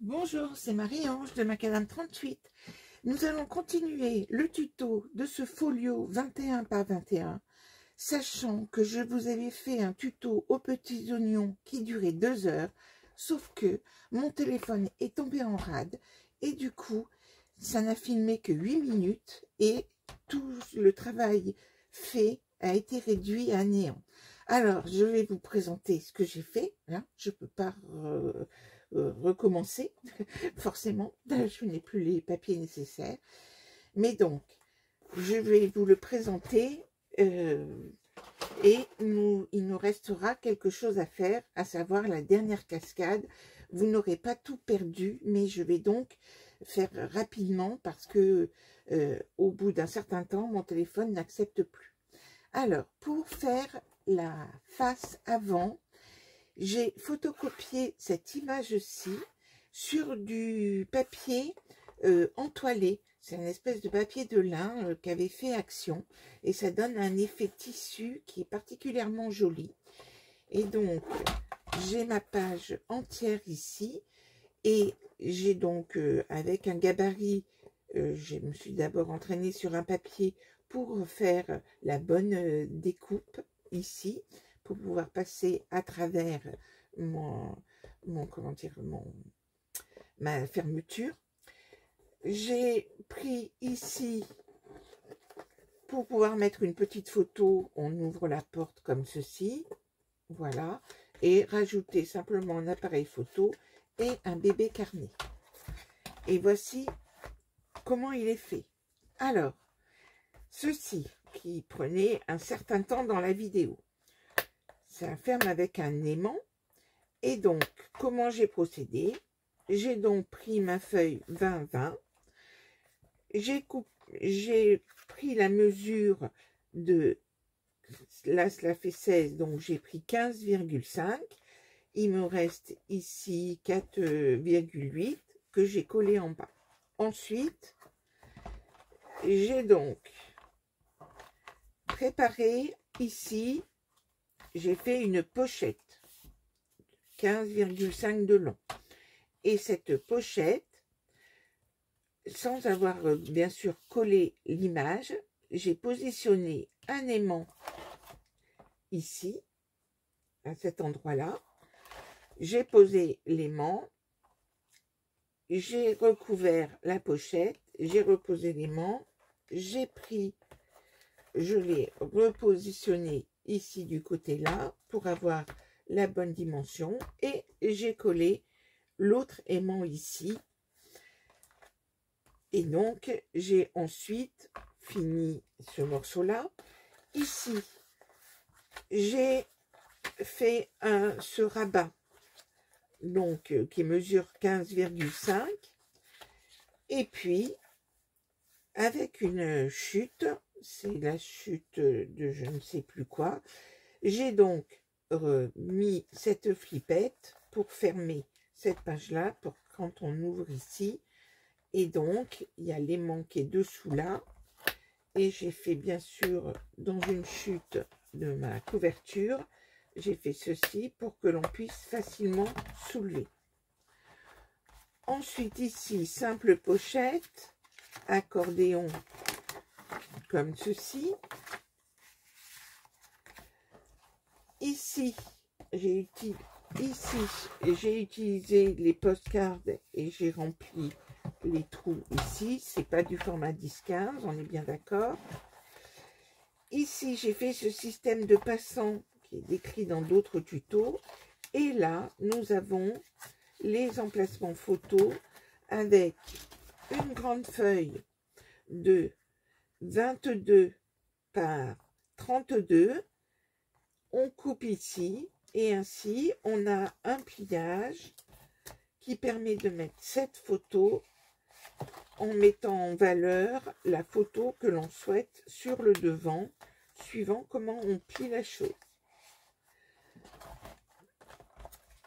Bonjour, c'est Marie-Ange de Macadam 38. Nous allons continuer le tuto de ce folio 21 par 21, sachant que je vous avais fait un tuto aux petits oignons qui durait 2 heures, sauf que mon téléphone est tombé en rade et du coup, ça n'a filmé que 8 minutes et tout le travail fait a été réduit à néant. Alors, je vais vous présenter ce que j'ai fait. Hein. Je ne peux pas recommencer, forcément. Je n'ai plus les papiers nécessaires. Mais donc, je vais vous le présenter et il nous restera quelque chose à faire, à savoir la dernière cascade. Vous n'aurez pas tout perdu, mais je vais donc faire rapidement parce que au bout d'un certain temps, mon téléphone n'accepte plus. Alors, pour faire la face avant, j'ai photocopié cette image-ci sur du papier entoilé. C'est une espèce de papier de lin qu'avait fait Action. Et ça donne un effet tissu qui est particulièrement joli. Et donc, j'ai ma page entière ici. Et j'ai donc, avec un gabarit, je me suis d'abord entraînée sur un papier pour faire la bonne découpe ici, pour pouvoir passer à travers ma fermeture. J'ai pris ici, pour pouvoir mettre une petite photo, on ouvre la porte comme ceci, voilà, et rajouter simplement un appareil photo et un bébé carnet. Et voici comment il est fait. Alors, ceci qui prenait un certain temps dans la vidéo, ça ferme avec un aimant. Et donc, comment j'ai procédé? J'ai donc pris ma feuille 20-20, j'ai pris la mesure de, là cela fait 16, donc j'ai pris 15,5. Il me reste ici 4,8 que j'ai collé en bas. Ensuite, j'ai donc préparé ici, j'ai fait une pochette 15,5 de long. Et cette pochette, sans avoir bien sûr collé l'image, j'ai positionné un aimant ici, à cet endroit-là. J'ai posé l'aimant, j'ai recouvert la pochette, j'ai reposé l'aimant, j'ai pris, je l'ai repositionné ici du côté là pour avoir la bonne dimension et j'ai collé l'autre aimant ici. Et donc, j'ai ensuite fini ce morceau-là. Ici, j'ai fait ce rabat, donc qui mesure 15,5. Et puis, avec une chute, c'est la chute de je ne sais plus quoi, j'ai donc mis cette flippette pour fermer cette page-là, pour quand on ouvre ici. Et donc, il y a l'aimant qui est dessous là. Et j'ai fait bien sûr dans une chute de ma couverture, j'ai fait ceci pour que l'on puisse facilement soulever. Ensuite ici, simple pochette, accordéon comme ceci. Ici, j'ai utilisé les postcards et j'ai rempli les trous ici. C'est pas du format 10-15, on est bien d'accord. Ici, j'ai fait ce système de passant qui est décrit dans d'autres tutos. Et là, nous avons les emplacements photos avec une grande feuille de 22 par 32. On coupe ici et ainsi, on a un pliage qui permet de mettre cette photo en mettant en valeur la photo que l'on souhaite sur le devant, suivant comment on plie la chose.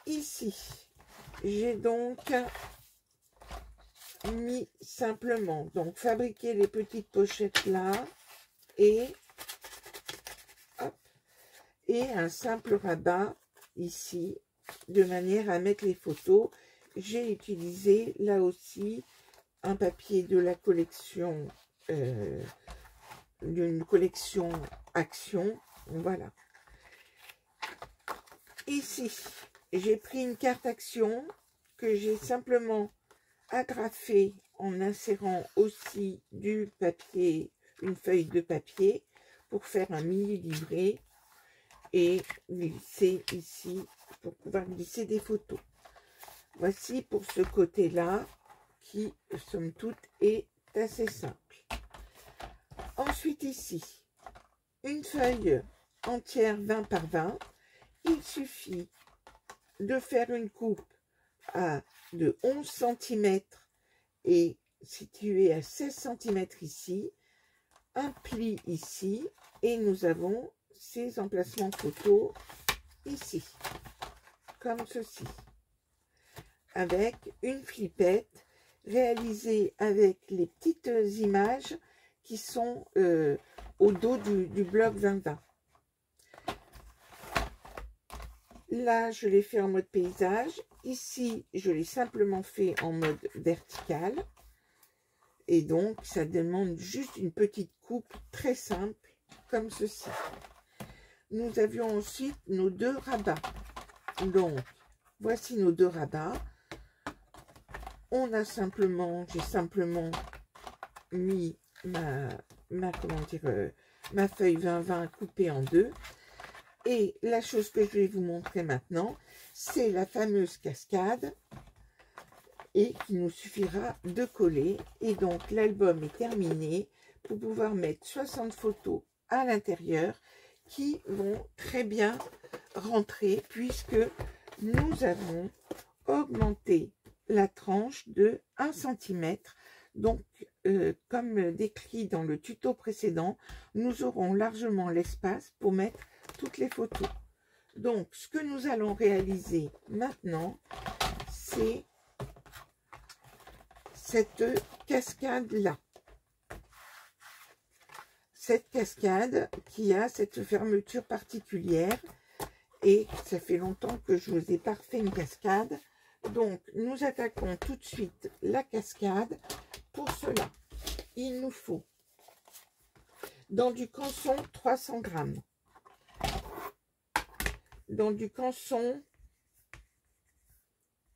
Ici, j'ai donc mis simplement, donc fabriquer les petites pochettes là, et, hop, et un simple rabat ici, de manière à mettre les photos. j'ai utilisé là aussi un papier de la collection, d'une collection Action. Voilà. Ici, j'ai pris une carte Action que j'ai simplement agrafée en insérant aussi du papier, une feuille de papier pour faire un mini livret et glisser ici pour pouvoir glisser des photos. Voici pour ce côté-là qui, somme toute, est assez simple. Ensuite ici, une feuille entière 20 par 20. Il suffit de faire une coupe de 11 cm et située à 16 cm ici, un pli ici, et nous avons ces emplacements photos ici, comme ceci, avec une flippette réalisée avec les petites images qui sont au dos du bloc 2020. Là, je l'ai fait en mode paysage. Ici, je l'ai simplement fait en mode vertical. Et donc, ça demande juste une petite coupe très simple, comme ceci. Nous avions ensuite nos deux rabats. Donc, voici nos deux rabats. On a simplement, j'ai simplement mis ma feuille 20-20 coupée en deux. Et la chose que je vais vous montrer maintenant, c'est la fameuse cascade et qu'il nous suffira de coller. Et donc, l'album est terminé pour pouvoir mettre 60 photos à l'intérieur qui vont très bien rentrer puisque nous avons augmenté la tranche de 1 cm. Donc, comme décrit dans le tuto précédent, nous aurons largement l'espace pour mettre toutes les photos. Donc, ce que nous allons réaliser maintenant, c'est cette cascade-là. Cette cascade qui a cette fermeture particulière. Et ça fait longtemps que je vous ai pas refait une cascade. Donc, nous attaquons tout de suite la cascade. Pour cela, il nous faut dans du canson 300 grammes. Dans du canson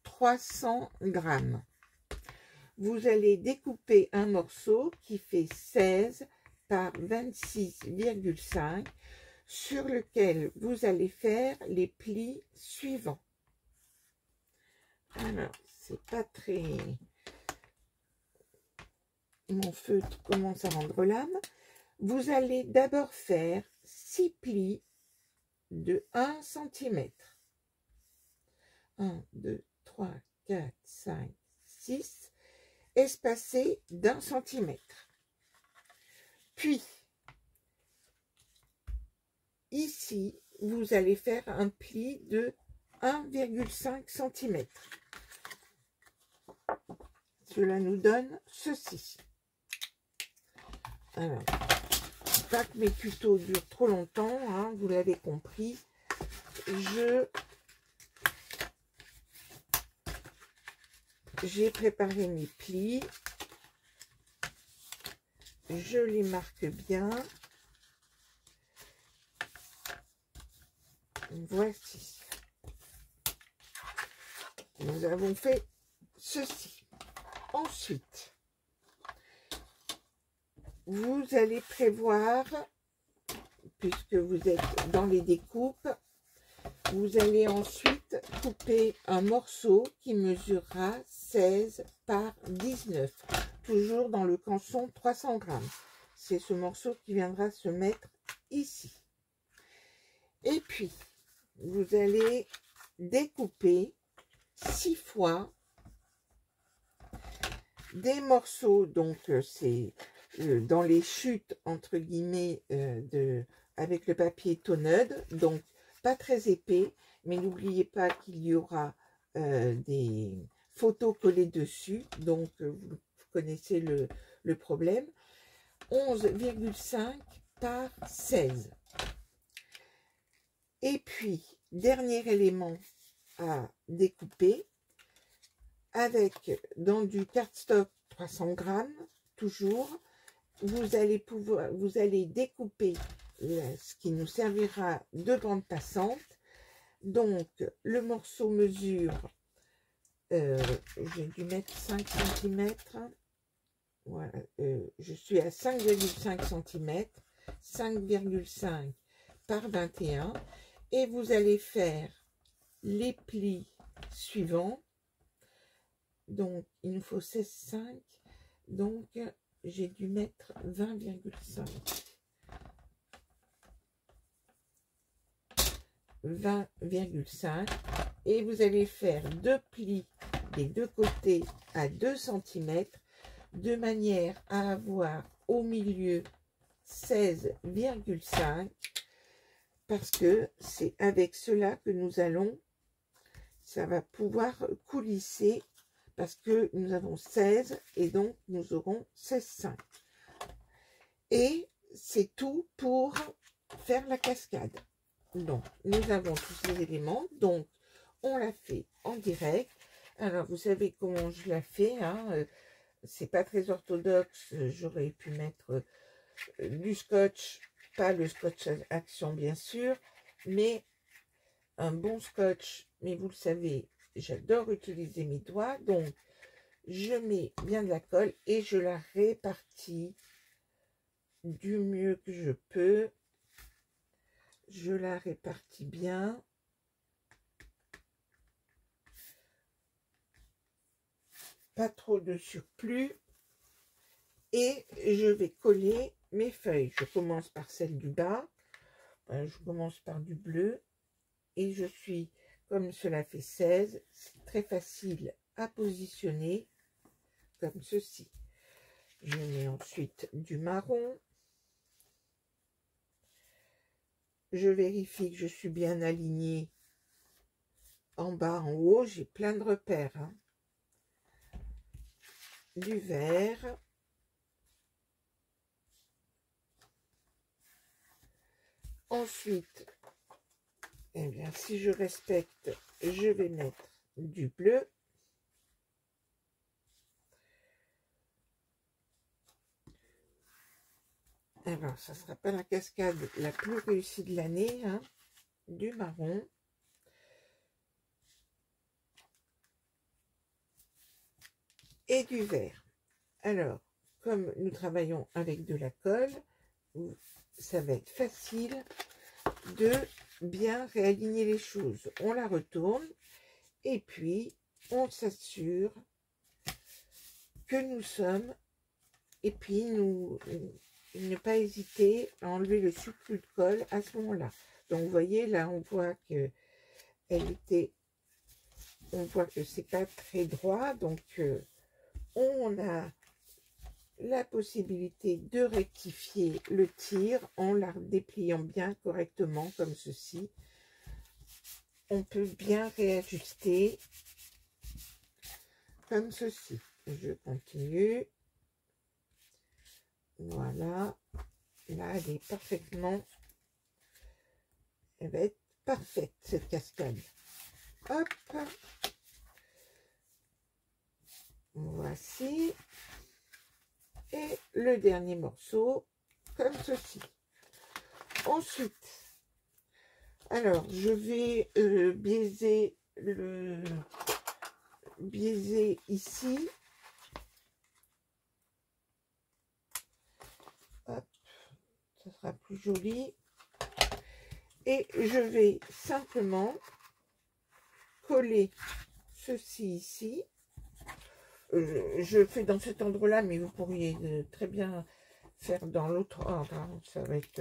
300 grammes. Vous allez découper un morceau qui fait 16 par 26,5 sur lequel vous allez faire les plis suivants. Alors, c'est pas très... Mon feutre commence à rendre l'âme. Vous allez d'abord faire 6 plis de 1 cm. 1, 2, 3, 4, 5, 6, espacés d'1 cm. Puis, ici, vous allez faire un pli de 1,5 cm. Cela nous donne ceci. Alors, pas que mes tutos durent trop longtemps, hein, vous l'avez compris. J'ai préparé mes plis. Je les marque bien. Voici. Nous avons fait ceci. Ensuite, vous allez prévoir, puisque vous êtes dans les découpes, vous allez ensuite couper un morceau qui mesurera 16 par 19, toujours dans le canson 300 grammes. C'est ce morceau qui viendra se mettre ici. Et puis, vous allez découper 6 fois des morceaux, donc c'est dans les chutes entre guillemets avec le papier Tonneud, donc pas très épais, mais n'oubliez pas qu'il y aura des photos collées dessus, donc vous connaissez le problème. 11,5 par 16. Et puis, dernier élément à découper, avec, dans du cardstock 300 grammes, toujours, vous allez découper ce qui nous servira de bande passante. Donc, le morceau mesure, j'ai dû mettre 5 cm. Voilà, je suis à 5,5 cm, 5,5 par 21. Et vous allez faire les plis suivants. Donc, il nous faut 16,5. Donc, j'ai dû mettre 20,5. 20,5. Et vous allez faire 2 plis des deux côtés à 2 cm, de manière à avoir au milieu 16,5. Parce que c'est avec cela que nous allons, ça va pouvoir coulisser, parce que nous avons 16 et donc nous aurons 16,5. Et c'est tout pour faire la cascade. Donc, nous avons tous ces éléments, donc on l'a fait en direct. Alors, vous savez comment je la fais, hein, c'est pas très orthodoxe, j'aurais pu mettre du scotch, pas le scotch action bien sûr, mais un bon scotch, mais vous le savez, j'adore utiliser mes doigts, donc je mets bien de la colle et je la répartis du mieux que je peux. Je la répartis bien. Pas trop de surplus. Et je vais coller mes feuilles. Je commence par celle du bas. Je commence par du bleu. Et je suis, comme cela fait 16, c'est très facile à positionner, comme ceci. Je mets ensuite du marron. Je vérifie que je suis bien alignée en bas, en haut. J'ai plein de repères. Hein. Du vert. Ensuite, eh bien, si je respecte, je vais mettre du bleu. Alors, ça ne sera pas la cascade la plus réussie de l'année, hein, du marron. Et du vert. Alors, comme nous travaillons avec de la colle, ça va être facile de bien réaligner les choses. On la retourne et puis on s'assure que nous sommes, et puis ne pas hésiter à enlever le surplus de colle à ce moment-là. Donc vous voyez là, on voit que c'est pas très droit, donc on a la possibilité de rectifier le tir en la dépliant bien correctement comme ceci. On peut bien réajuster comme ceci. Je continue. Voilà. Là, elle est parfaitement... Elle va être parfaite, cette cascade. Hop. Voici. Et le dernier morceau, comme ceci. Ensuite, alors, je vais biaiser ici. Hop, ça sera plus joli. Et je vais simplement coller ceci ici. Je fais dans cet endroit-là, mais vous pourriez très bien faire dans l'autre ordre. Hein. Ça va être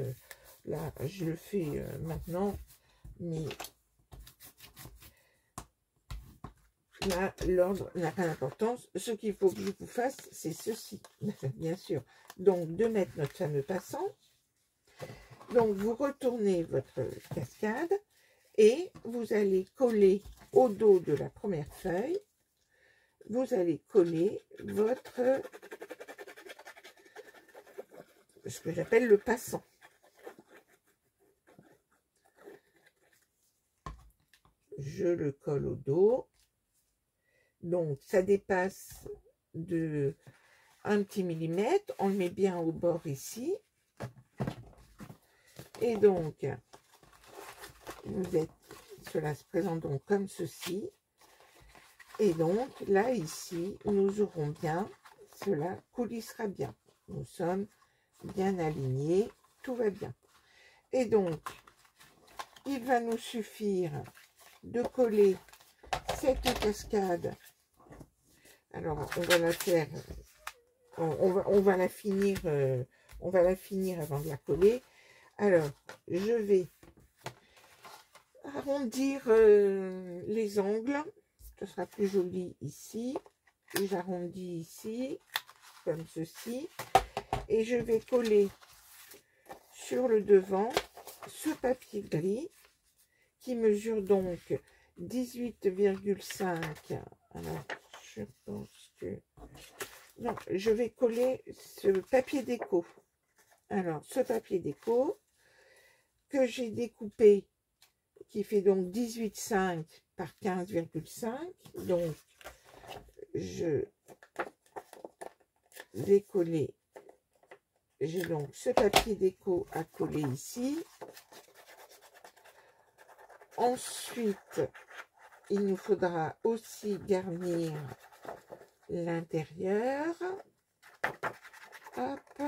là, je le fais maintenant, mais là, l'ordre n'a pas d'importance. Ce qu'il faut que je vous fasse, c'est ceci, bien sûr. Donc, de mettre notre fameux passant. Donc, vous retournez votre cascade et vous allez coller au dos de la première feuille. Vous allez coller ce que j'appelle le passant. Je le colle au dos. Donc, ça dépasse de un petit millimètre. On le met bien au bord ici. Et donc, cela se présente donc comme ceci. Et donc, là, ici, nous aurons bien, cela coulissera bien. Nous sommes bien alignés, tout va bien. Et donc, il va nous suffire de coller cette cascade. Alors, on va la faire, on va la finir, avant de la coller. Alors, je vais arrondir les angles. Ce sera plus joli ici. J'arrondis ici, comme ceci. Et je vais coller sur le devant ce papier gris qui mesure donc 18,5. Alors, je pense que... Non, je vais coller ce papier déco. Alors, ce papier déco que j'ai découpé, qui fait donc 18,5 par 15,5. Donc, je vais coller. J'ai donc ce papier déco à coller ici. Ensuite, il nous faudra aussi garnir l'intérieur. Hop.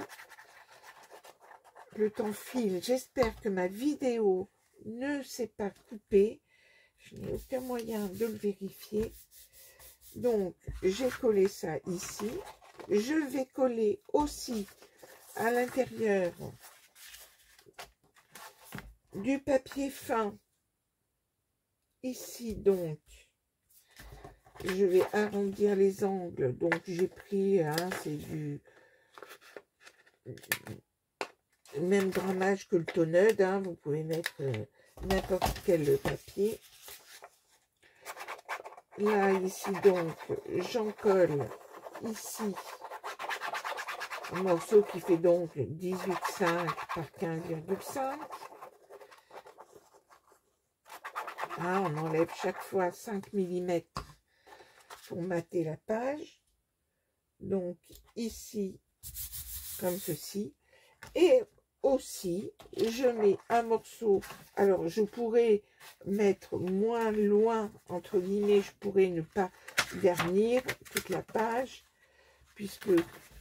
Le temps file. J'espère que ma vidéo ne s'est pas coupée. Je n'ai aucun moyen de le vérifier. Donc, j'ai collé ça ici. Je vais coller aussi à l'intérieur du papier fin. Ici, donc, je vais arrondir les angles. Donc, j'ai pris, c'est du même grammage que le Tonneud. Vous pouvez mettre n'importe quel papier. Là, ici, donc, j'en colle ici un morceau qui fait donc 18,5 par 15,5. On enlève chaque fois 5 mm pour mater la page. Donc, ici, comme ceci. Et aussi, je mets un morceau. Alors, je pourrais mettre moins loin, entre guillemets, je pourrais ne pas garnir toute la page, puisque,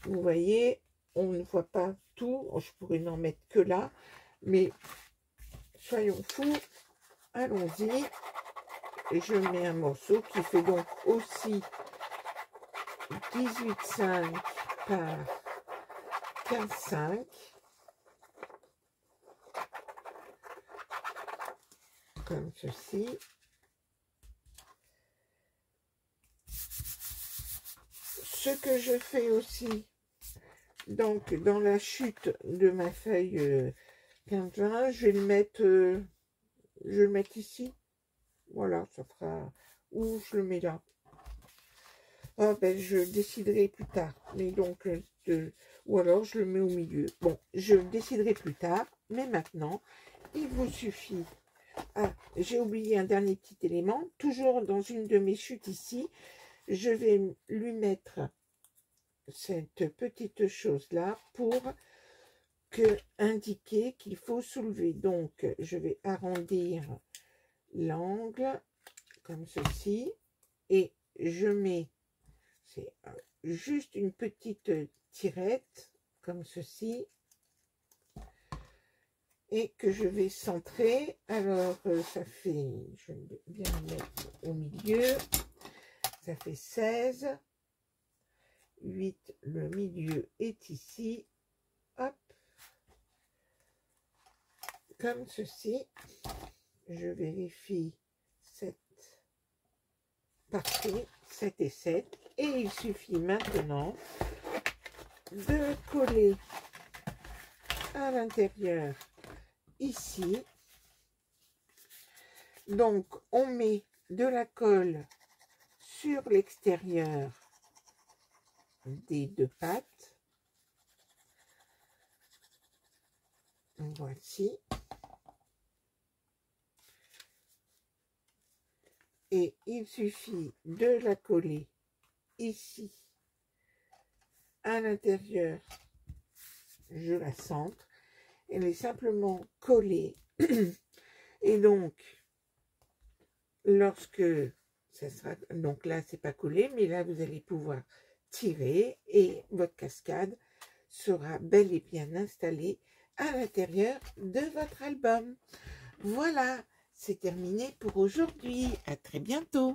vous voyez, on ne voit pas tout. Je pourrais n'en mettre que là, mais soyons fous, allons-y. Et je mets un morceau qui fait donc aussi 18,5 par 15,5. Comme ceci. Ce que je fais aussi, donc dans la chute de ma feuille 15-20, je vais le mettre, ici. Voilà, ça fera... Ou je le mets là. Je déciderai plus tard. Mais donc, ou alors je le mets au milieu. Bon, je déciderai plus tard. Mais maintenant, il vous suffit... j'ai oublié un dernier petit élément. Toujours dans une de mes chutes ici, je vais lui mettre cette petite chose-là pour indiquer qu'il faut soulever. Donc, je vais arrondir l'angle comme ceci. Et je mets, c'est juste une petite tirette comme ceci. Et que je vais centrer. Alors, ça fait, je vais bien le mettre au milieu, ça fait 16, 8, le milieu est ici, hop, comme ceci. Je vérifie 7, parfait, 7 et 7. Et il suffit maintenant de coller à l'intérieur ici. Donc, on met de la colle sur l'extérieur des deux pattes. Voici. Et il suffit de la coller ici à l'intérieur. Je la centre. Elle est simplement collée. Et donc, lorsque ça sera, donc là c'est pas collé, mais là vous allez pouvoir tirer et votre cascade sera bel et bien installée à l'intérieur de votre album. Voilà, c'est terminé pour aujourd'hui. À très bientôt.